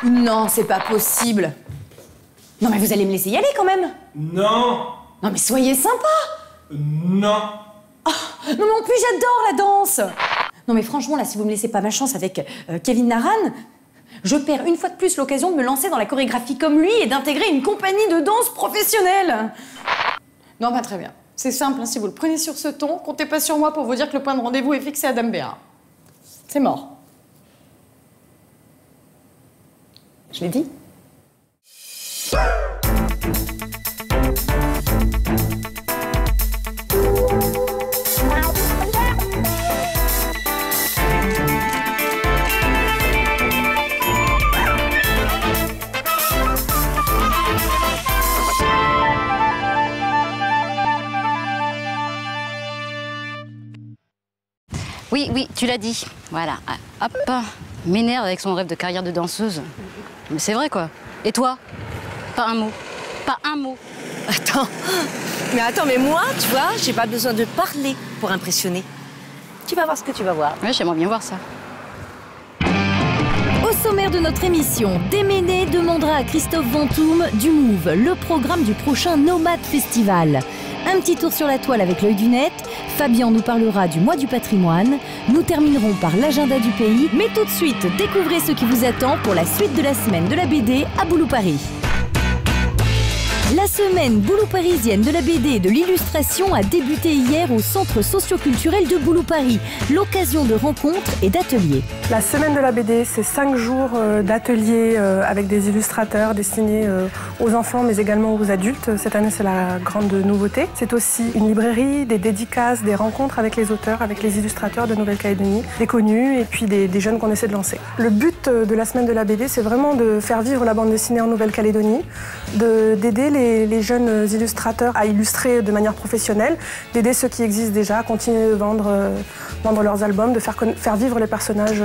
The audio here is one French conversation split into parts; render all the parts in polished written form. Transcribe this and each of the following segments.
Non, c'est pas possible. Non, mais vous allez me laisser y aller quand même. Non. Non, mais soyez sympa. Non. Oh, non, mais en plus, j'adore la danse. Non, mais franchement, là, si vous me laissez pas ma chance avec Kevin Naran, je perds une fois de plus l'occasion de me lancer dans la chorégraphie comme lui et d'intégrer une compagnie de danse professionnelle. Non, bah très bien. C'est simple, hein, si vous le prenez sur ce ton, comptez pas sur moi pour vous dire que le point de rendez-vous est fixé à Dame Béa. C'est mort. Je l'ai dit. Oui, oui, tu l'as dit. Voilà. Hop. M'énerve avec son rêve de carrière de danseuse. Mais c'est vrai, quoi. Et toi? Pas un mot. Pas un mot. Attends, mais moi, tu vois, j'ai pas besoin de parler pour impressionner. Tu vas voir ce que tu vas voir. Ouais, j'aimerais bien voir ça. Au sommaire de notre émission, Déméné demandera à Christophe Ventoum du Move le programme du prochain Nomade Festival. Un petit tour sur la toile avec l'œil du net. Fabien nous parlera du mois du patrimoine. Nous terminerons par l'agenda du pays. Mais tout de suite, découvrez ce qui vous attend pour la suite de la semaine de la BD à Boulou Paris. La semaine Boulou parisienne de la BD et de l'illustration a débuté hier au centre socioculturel de Boulou Paris. L'occasion de rencontres et d'ateliers. La semaine de la BD, c'est 5 jours d'ateliers avec des illustrateurs destinés aux enfants mais également aux adultes. Cette année, c'est la grande nouveauté. C'est aussi une librairie, des dédicaces, des rencontres avec les auteurs, avec les illustrateurs de Nouvelle-Calédonie, des connus et puis des jeunes qu'on essaie de lancer. Le but de la semaine de la BD, c'est vraiment de faire vivre la bande dessinée en Nouvelle-Calédonie, d'aider les jeunes illustrateurs à illustrer de manière professionnelle, d'aider ceux qui existent déjà à continuer de vendre leurs albums, de faire vivre les personnages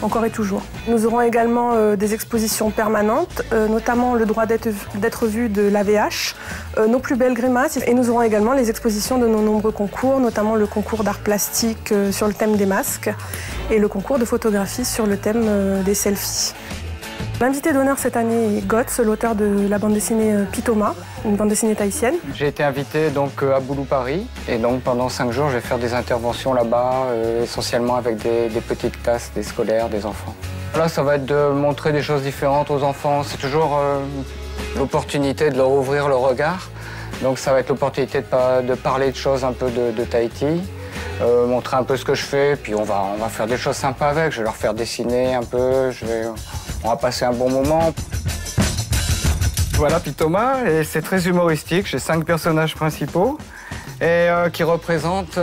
encore et toujours. Nous aurons également des expositions permanentes, notamment le droit d'être vu de l'AVH, nos plus belles grimaces, et nous aurons également les expositions de nos nombreux concours, notamment le concours d'art plastique sur le thème des masques et le concours de photographie sur le thème des selfies. L'invité d'honneur cette année est Gotz, l'auteur de la bande dessinée Pitoma, une bande dessinée tahitienne. J'ai été invité donc à Boulou Paris et donc pendant 5 jours je vais faire des interventions là-bas, essentiellement avec des petites classes, des scolaires, des enfants. Là ça va être de montrer des choses différentes aux enfants, c'est toujours l'opportunité de leur ouvrir le regard. Donc ça va être l'opportunité de parler de choses un peu de Tahiti, montrer un peu ce que je fais, puis on va faire des choses sympas avec, je vais leur faire dessiner un peu, on va passer un bon moment. Voilà Pitoma, et c'est très humoristique. J'ai 5 personnages principaux et qui représentent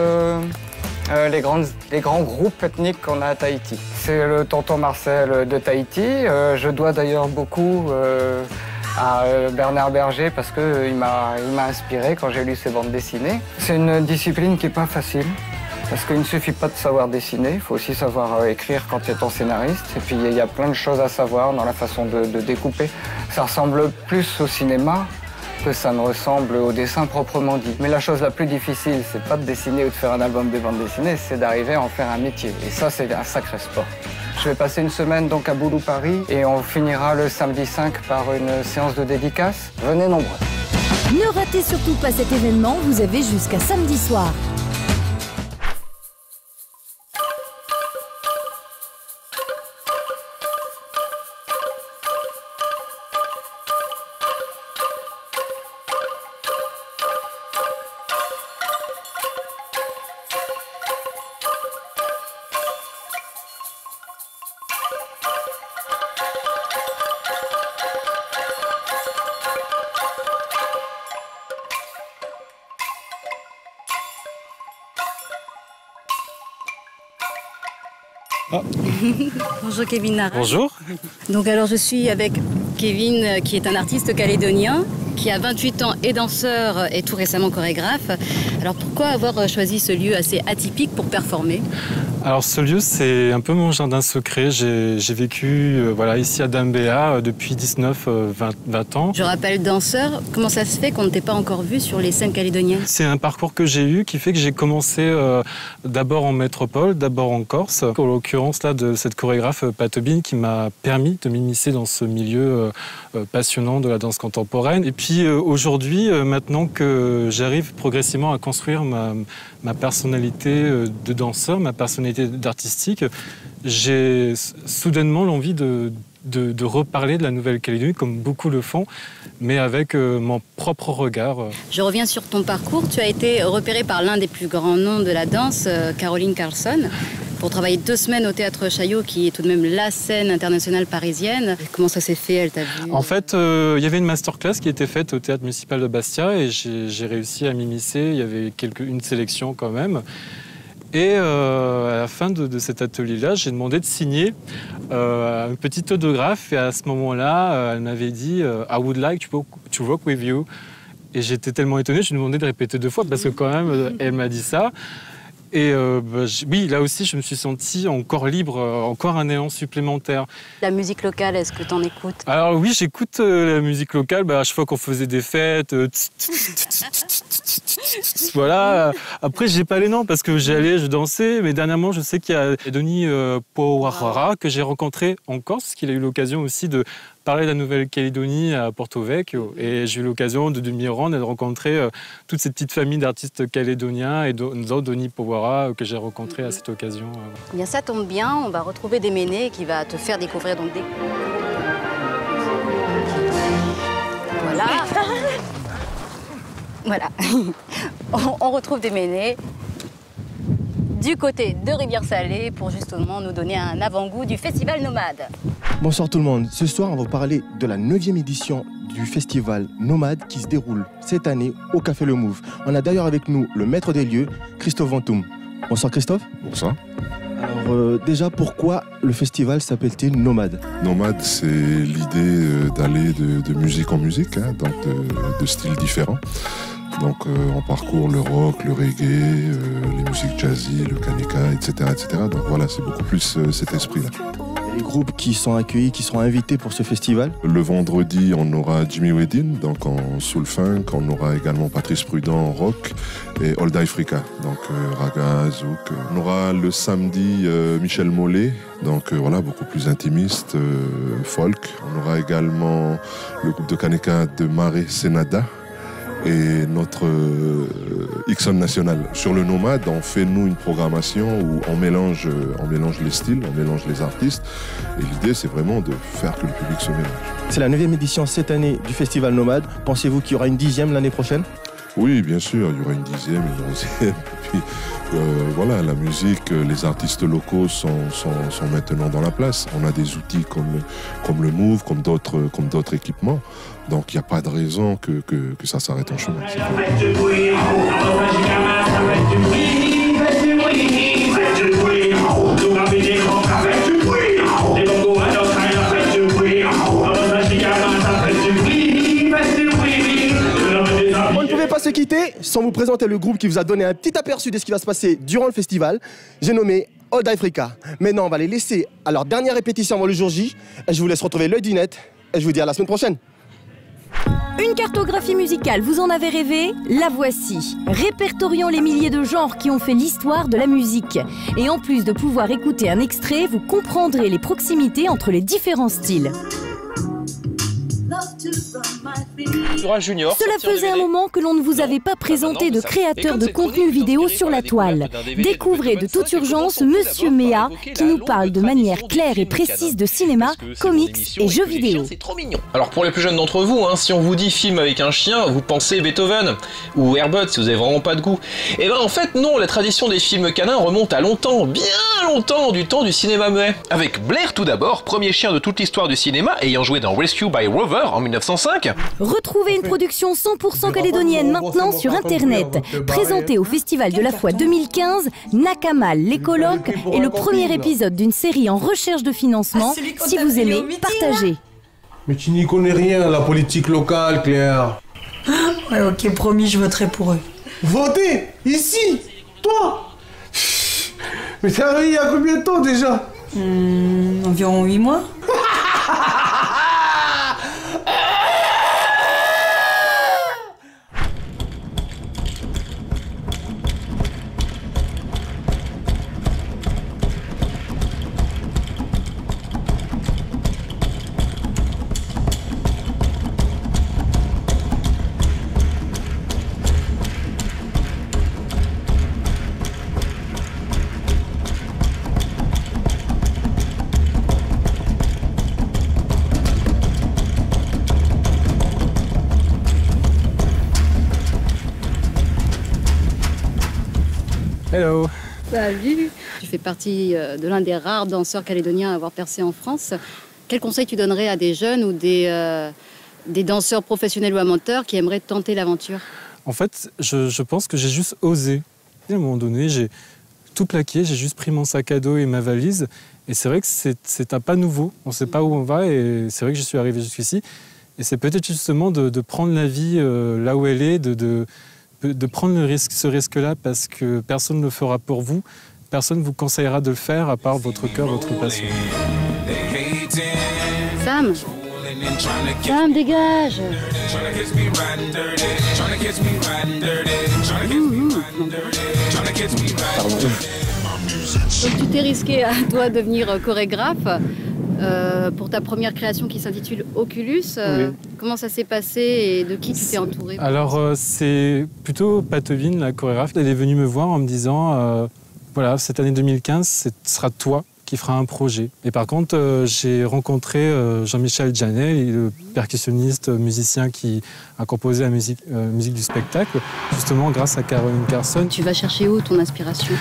les grands groupes ethniques qu'on a à Tahiti. C'est le tonton Marcel de Tahiti. Je dois d'ailleurs beaucoup à Bernard Berger parce qu'il m'a inspiré quand j'ai lu ses bandes dessinées. C'est une discipline qui n'est pas facile. Parce qu'il ne suffit pas de savoir dessiner, il faut aussi savoir écrire quand tu es scénariste. Et puis il y a plein de choses à savoir dans la façon de découper. Ça ressemble plus au cinéma que ça ne ressemble au dessin proprement dit. Mais la chose la plus difficile, c'est pas de dessiner ou de faire un album de bande dessinée, c'est d'arriver à en faire un métier. Et ça, c'est un sacré sport. Je vais passer une semaine donc à Boulou Paris et on finira le samedi 5 par une séance de dédicace. Venez nombreux. Ne ratez surtout pas cet événement, vous avez jusqu'à samedi soir. Bonjour Kevin Naran. Bonjour. Donc alors je suis avec Kevin qui est un artiste calédonien, qui a 28 ans et danseur et tout récemment chorégraphe. Alors pourquoi avoir choisi ce lieu assez atypique pour performer? Alors ce lieu, c'est un peu mon jardin secret. J'ai vécu voilà, ici à Dambéa depuis 19-20 ans. Je rappelle danseur, comment ça se fait qu'on ne t'ait pas encore vu sur les scènes calédoniennes? C'est un parcours que j'ai eu qui fait que j'ai commencé d'abord en métropole, d'abord en Corse. En l'occurrence là de cette chorégraphe Patobine qui m'a permis de m'initier dans ce milieu passionnant de la danse contemporaine. Et puis aujourd'hui, maintenant que j'arrive progressivement à construire ma personnalité de danseur, ma personnalité d'artistique, j'ai soudainement l'envie de reparler de la Nouvelle-Calédonie comme beaucoup le font, mais avec mon propre regard. Je reviens sur ton parcours. Tu as été repéré par l'un des plus grands noms de la danse, Caroline Carlson, pour travailler 2 semaines au Théâtre Chaillot, qui est tout de même la scène internationale parisienne. Comment ça s'est fait? Elle t'a vu? En fait, il y avait une masterclass qui était faite au Théâtre municipal de Bastia et j'ai réussi à m'immiscer. Il y avait une sélection quand même. Et à la fin de cet atelier-là, j'ai demandé de signer un petit autographe. Et à ce moment-là, elle m'avait dit « I would like to work with you ». Et j'étais tellement étonné, je lui ai demandé de répéter 2 fois parce que quand même, elle m'a dit ça. Et oui, là aussi, je me suis senti encore libre, encore un élan supplémentaire. La musique locale, est-ce que tu en écoutes? Alors oui, j'écoute la musique locale. À chaque fois qu'on faisait des fêtes, voilà. Après, j'ai pas les noms parce que j'allais, je dansais. Mais dernièrement, je sais qu'il y a Denis Powarara que j'ai rencontré en Corse, parce qu'il a eu l'occasion aussi de parler de la Nouvelle-Calédonie à Porto Vecchio. Et j'ai eu l'occasion de m'y rendre et de rencontrer toutes ces petites familles d'artistes calédoniens et Denis Powarara que j'ai rencontré à cette occasion. Eh bien, ça tombe bien, on va retrouver Déméné qui va te faire découvrir donc des... Voilà. Voilà. On retrouve Déméné du côté de Rivière-Salée pour justement nous donner un avant-goût du Festival Nomade. Bonsoir tout le monde. Ce soir, on va vous parler de la 9e édition du Festival Nomade qui se déroule cette année au Café Le Move. On a d'ailleurs avec nous le maître des lieux, Christophe Ventoum. Bonsoir Christophe. Bonsoir. Alors déjà, pourquoi le festival s'appelle-t-il Nomade? Nomade, c'est l'idée d'aller de musique en musique, hein, donc de styles différents. Donc on parcourt le rock, le reggae, les musiques jazzy, le kaneka, etc., etc. Donc voilà, c'est beaucoup plus cet esprit-là. Les groupes qui sont accueillis, qui seront invités pour ce festival? Le vendredi, on aura Jimmy Wedin, donc en soul funk. On aura également Patrice Prudent en rock et Old Africa, donc raga, zouk. On aura le samedi Michel Mollet, donc voilà, beaucoup plus intimiste, folk. On aura également le groupe de kaneka de Mare Senada et notre Ixon National. Sur le Nomade, on fait nous une programmation où on mélange les styles, on mélange les artistes. Et l'idée, c'est vraiment de faire que le public se mélange. C'est la 9e édition cette année du Festival Nomade. Pensez-vous qu'il y aura une 10e l'année prochaine? Oui, bien sûr, il y aura une 10e, une 11e. Et puis, voilà, la musique, les artistes locaux sont maintenant dans la place. On a des outils comme le Move, comme d'autres équipements. Donc il n'y a pas de raison que ça s'arrête en chemin. On ne pouvait pas se quitter sans vous présenter le groupe qui vous a donné un petit aperçu de ce qui va se passer durant le festival. J'ai nommé Old Africa. Maintenant, on va les laisser à leur dernière répétition avant le jour J. Et je vous laisse retrouver l'œil du net. Et je vous dis à la semaine prochaine. Une cartographie musicale, vous en avez rêvé? La voici. Répertorions les milliers de genres qui ont fait l'histoire de la musique. Et en plus de pouvoir écouter un extrait, vous comprendrez les proximités entre les différents styles. Junior, cela faisait un moment que l'on ne vous avait pas présenté de créateur de contenu vidéo sur la toile. Découvrez de toute urgence Monsieur Méa qui nous parle de manière claire et précise de cinéma, comics et jeux vidéo. Alors pour les plus jeunes d'entre vous, si on vous dit film avec un chien, vous pensez Beethoven ou Airbud si vous avez vraiment pas de goût. Et ben en fait non, la tradition des films canins remonte à longtemps, bien longtemps, du temps du cinéma muet. Avec Blair tout d'abord, premier chien de toute l'histoire du cinéma ayant joué dans Rescue by Rover en 1905. Retrouvez une production 100% calédonienne maintenant sur Internet. Présentée au Festival de la Foi 2015, Nakamal, les colocs est le premier épisode d'une série en recherche de financement. Si vous aimez, partagez. Mais tu n'y connais rien à la politique locale, Claire. Ouais, ok, promis, je voterai pour eux. Voter? Ici? Toi? Mais t'es arrivé il y a combien de temps déjà? Environ 8 mois. Hello. Salut. Tu fais partie de l'un des rares danseurs calédoniens à avoir percé en France. Quel conseil tu donnerais à des jeunes ou des danseurs professionnels ou amateurs qui aimeraient tenter l'aventure? En fait, je pense que j'ai juste osé. À un moment donné, j'ai tout plaqué, j'ai juste pris mon sac à dos et ma valise. Et c'est vrai que c'est un pas nouveau. On ne sait pas où on va et c'est vrai que je suis arrivé jusqu'ici. Et c'est peut-être justement de prendre la vie là où elle est, de prendre ce risque-là parce que personne ne le fera pour vous. Personne ne vous conseillera de le faire à part votre cœur, votre passion. Sam, dégage. Pardon. Donc tu t'es risqué à toi devenir chorégraphe pour ta première création qui s'intitule Oculus. Oui. Comment ça s'est passé et de qui tu t'es entouré? Alors c'est plutôt Patovine, la chorégraphe. Elle est venue me voir en me disant voilà, cette année 2015, ce sera toi qui fera un projet. Et par contre, j'ai rencontré Jean-Michel Janet, le percussionniste, musicien qui a composé la musique du spectacle, justement grâce à Caroline Carson. Tu vas chercher où ton inspiration?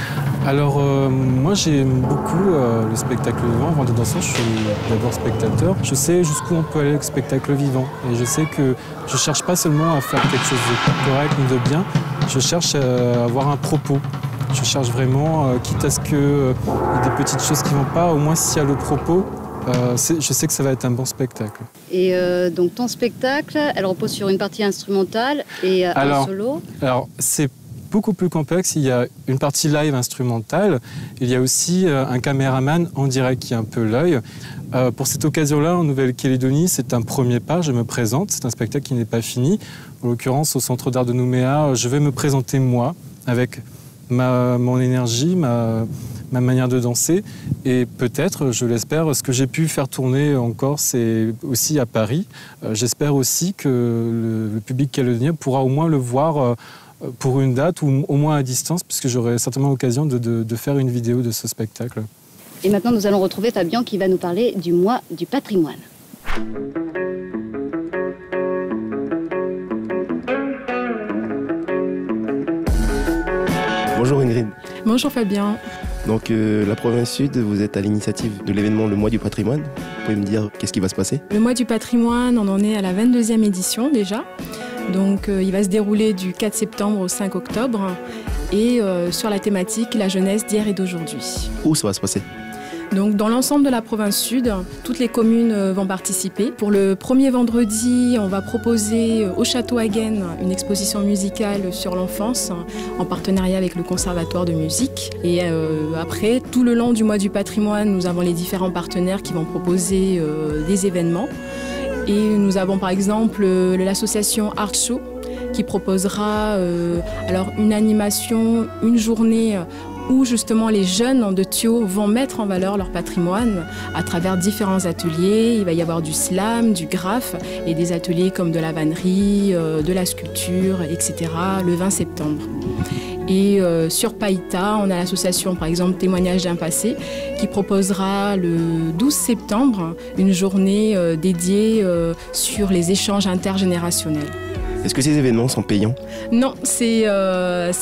Alors, moi j'aime beaucoup le spectacle vivant. Avant de danser, je suis d'abord spectateur. Je sais jusqu'où on peut aller avec le spectacle vivant. Et je sais que je ne cherche pas seulement à faire quelque chose de correct ni de bien, je cherche à avoir un propos. Je cherche vraiment, quitte à ce qu'il y ait des petites choses qui ne vont pas, au moins s'il y a le propos, je sais que ça va être un bon spectacle. Et donc ton spectacle, elle repose sur une partie instrumentale et un solo? Alors c'est beaucoup plus complexe, il y a une partie live instrumentale, il y a aussi un caméraman en direct qui a un peu l'œil. Pour cette occasion-là, en Nouvelle-Calédonie, c'est un premier pas, je me présente, c'est un spectacle qui n'est pas fini. En l'occurrence, au Centre d'art de Nouméa, je vais me présenter moi, avec mon énergie, ma manière de danser et peut-être, je l'espère, ce que j'ai pu faire tourner en Corse et aussi à Paris. J'espère aussi que le public calédonien pourra au moins le voir pour une date ou au moins à distance puisque j'aurai certainement l'occasion de faire une vidéo de ce spectacle. Et maintenant, nous allons retrouver Fabien qui va nous parler du mois du patrimoine. Bonjour Ingrid. Bonjour Fabien. Donc la province Sud, vous êtes à l'initiative de l'événement Le Mois du Patrimoine. Vous pouvez me dire qu'est-ce qui va se passer? Le Mois du Patrimoine, on en est à la 22e édition déjà. Donc il va se dérouler du 4 septembre au 5 octobre et sur la thématique La jeunesse d'hier et d'aujourd'hui. Où ça va se passer? Donc dans l'ensemble de la province Sud, toutes les communes vont participer. Pour le premier vendredi, on va proposer au Château Hagen une exposition musicale sur l'enfance en partenariat avec le Conservatoire de musique. Et après, tout le long du mois du patrimoine, nous avons les différents partenaires qui vont proposer des événements. Et nous avons par exemple l'association Art Show qui proposera une animation, une journée où justement les jeunes de Thio vont mettre en valeur leur patrimoine à travers différents ateliers. Il va y avoir du slam, du graphe et des ateliers comme de la vannerie, de la sculpture, etc. le 20 septembre. Et sur Païta, on a l'association par exemple Témoignage d'un passé qui proposera le 12 septembre une journée dédiée sur les échanges intergénérationnels. Est-ce que ces événements sont payants? Non, c'est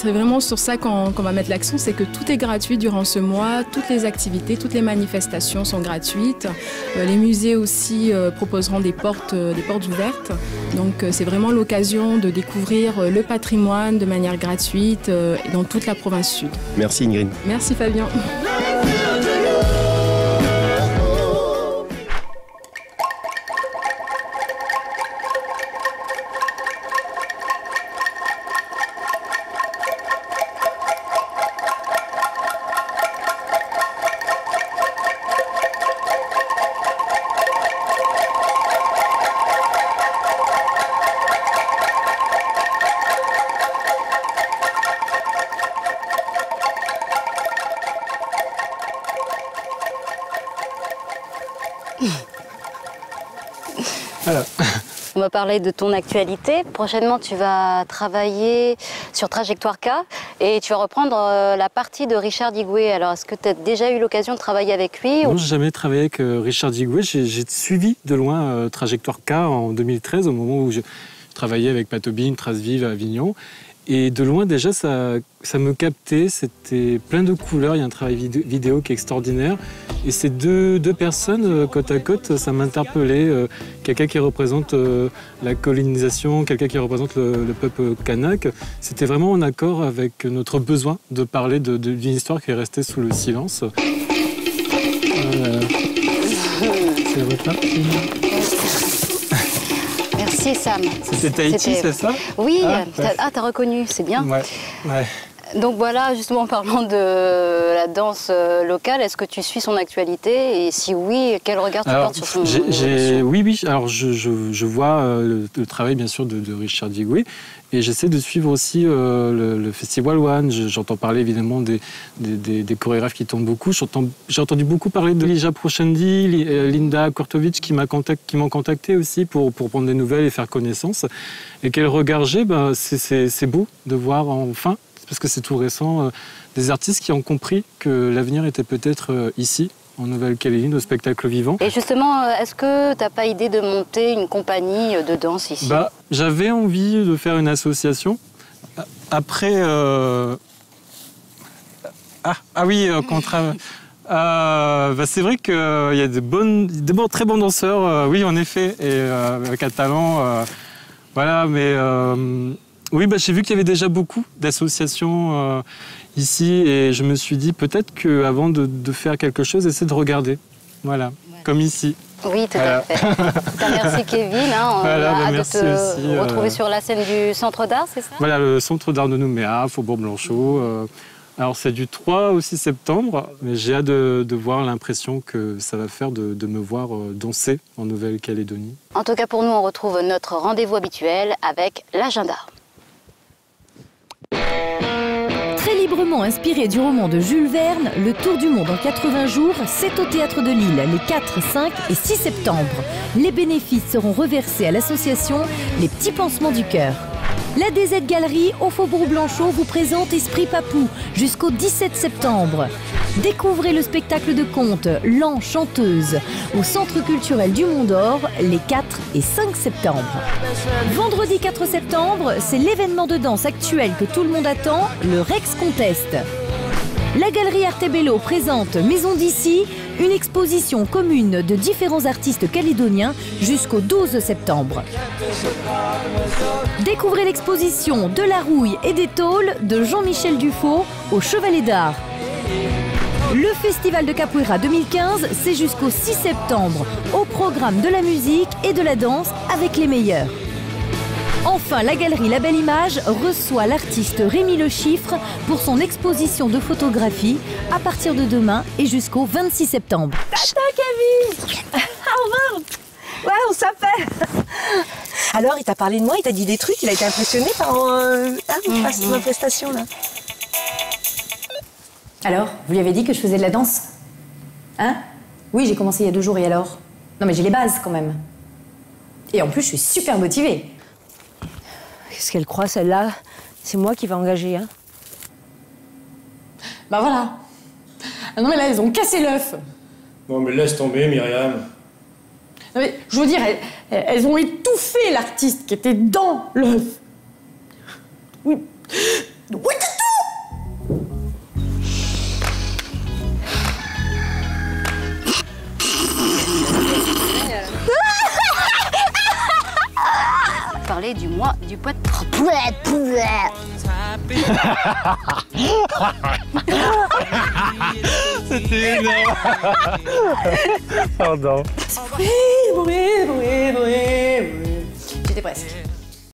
vraiment sur ça qu'on va mettre l'accent, c'est que tout est gratuit durant ce mois, toutes les activités, toutes les manifestations sont gratuites. Les musées aussi proposeront des portes ouvertes. Donc c'est vraiment l'occasion de découvrir le patrimoine de manière gratuite dans toute la province Sud. Merci Ingrid. Merci Fabien. Voilà. On va parler de ton actualité. Prochainement, tu vas travailler sur Trajectoire K et tu vas reprendre la partie de Richard Digoué. Alors, est-ce que tu as déjà eu l'occasion de travailler avec lui? Non, j'ai jamais travaillé avec Richard Digoué. J'ai suivi de loin Trajectoire K en 2013, au moment où je travaillais avec Patobine, Traces Vives à Avignon. Et de loin, déjà, ça me captait. C'était plein de couleurs. Il y a un travail vidéo qui est extraordinaire. Et ces deux personnes, côte à côte, ça m'interpellait. Quelqu'un qui représente la colonisation, quelqu'un qui représente le peuple kanak. C'était vraiment en accord avec notre besoin de parler d'une histoire qui est restée sous le silence. C'est reparti. Merci Sam. C'était Tahiti, c'est ça? Oui, t'as reconnu, c'est bien. Ouais. Donc voilà, justement en parlant de la danse locale, est-ce que tu suis son actualité? Et si oui, quel regard tu portes sur son... Oui. Alors je vois le travail bien sûr de Richard Digoué et j'essaie de suivre aussi le Festival One. J'entends parler évidemment des chorégraphes qui tombent beaucoup. J'ai entendu beaucoup parler de Lija Prochendi, Linda Kurtovic qui m'ont contacté aussi pour prendre des nouvelles et faire connaissance. Et quel regard j'ai, c'est beau de voir enfin, parce que c'est tout récent, des artistes qui ont compris que l'avenir était peut-être ici, en Nouvelle-Calédonie, au spectacle vivant. Et justement, est-ce que tu n'as pas idée de monter une compagnie de danse ici? J'avais envie de faire une association. Après... c'est vrai qu'il y a des très bons danseurs, oui, en effet, et avec un talent. Voilà, mais... Oui, j'ai vu qu'il y avait déjà beaucoup d'associations ici et je me suis dit peut-être qu'avant de faire quelque chose, essayer de regarder. Voilà, comme ici. Oui, tout à fait. Merci Kevin. On a hâte de te retrouver sur la scène du Centre d'Art, c'est ça? Voilà, le Centre d'Art de Nouméa, Faubourg Blanchot. Alors c'est du 3 au 6 septembre, mais j'ai hâte de voir l'impression que ça va faire de me voir danser en Nouvelle-Calédonie. En tout cas, pour nous, on retrouve notre rendez-vous habituel avec l'agenda. Très librement inspiré du roman de Jules Verne, Le Tour du monde en 80 jours, c'est au Théâtre de Lille les 4, 5 et 6 septembre. Les bénéfices seront reversés à l'association Les Petits Pansements du Cœur. La DZ Galerie au Faubourg Blanchot vous présente Esprit Papou jusqu'au 17 septembre. Découvrez le spectacle de contes L'An Chanteuse au Centre culturel du Mont d'Or les 4 et 5 septembre. Vendredi 4 septembre, c'est l'événement de danse actuel que tout le monde attend, le Rex Contest. La Galerie Artebello présente Maison d'ici, une exposition commune de différents artistes calédoniens jusqu'au 12 septembre. Découvrez l'exposition De la rouille et des tôles de Jean-Michel Dufaux au Chevalet d'Art. Le Festival de Capoeira 2015, c'est jusqu'au 6 septembre, au programme de la musique et de la danse avec les meilleurs. Enfin, la galerie La Belle Image reçoit l'artiste Rémi Le Chiffre pour son exposition de photographie à partir de demain et jusqu'au 26 septembre. Tata Kevin. Au revoir. Ouais, on s'appelle. Alors, il t'a parlé de moi, il t'a dit des trucs, il a été impressionné par ma prestation là. Alors, vous lui avez dit que je faisais de la danse? Hein? Oui, j'ai commencé il y a 2 jours, et alors? Non mais j'ai les bases quand même. Et en plus, je suis super motivée. Qu'est-ce qu'elle croit celle-là? C'est moi qui vais engager, hein? Bah voilà. Ah non mais là, elles ont cassé l'œuf. Non mais laisse tomber, Myriam. Non mais, je veux dire, elles ont étouffé l'artiste qui était dans l'œuf. Oui. Oui, tout. Parler du mois du poète. C'était énorme. Pardon. Oui. J'étais presque.